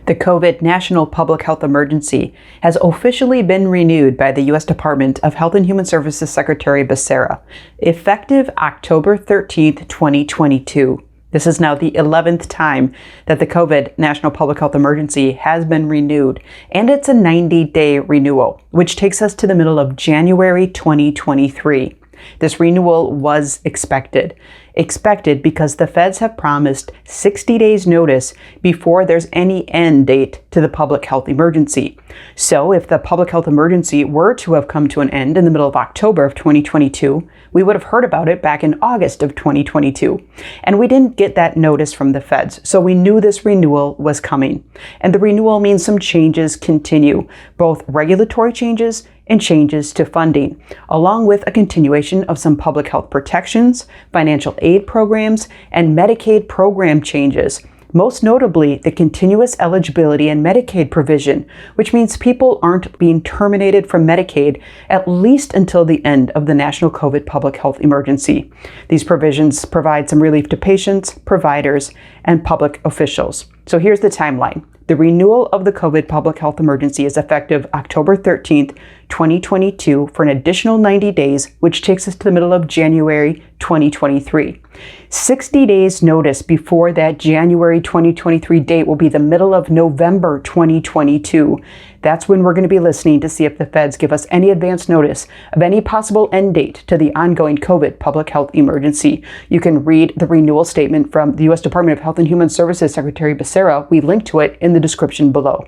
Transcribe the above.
The COVID National Public Health Emergency has officially been renewed by the U.S. Department of Health and Human Services Secretary Becerra, effective October 13th, 2022. This is now the 11th time that the COVID National Public Health Emergency has been renewed, and it's a 90-day renewal, which takes us to the middle of January 2023. This renewal was expected because the feds have promised 60 days notice before there's any end date to the public health emergency. So if the public health emergency were to have come to an end in the middle of October of 2022, we would have heard about it back in August of 2022. And we didn't get that notice from the feds, so we knew this renewal was coming. And the renewal means some changes continue, both regulatory changes and changes to funding, along with a continuation of some public health protections, financial aid programs, and Medicaid program changes. Most notably, the continuous eligibility and Medicaid provision, which means people aren't being terminated from Medicaid at least until the end of the national COVID public health emergency. These provisions provide some relief to patients, providers, and public officials. So here's the timeline. The renewal of the COVID public health emergency is effective October 13th, 2022 for an additional 90 days, which takes us to the middle of January 2023. 60 days notice before that January 2023 date will be the middle of November 2022. That's when we're going to be listening to see if the feds give us any advance notice of any possible end date to the ongoing COVID public health emergency. You can read the renewal statement from the U.S. Department of Health and Human Services Secretary Becerra. We link to it in the description below.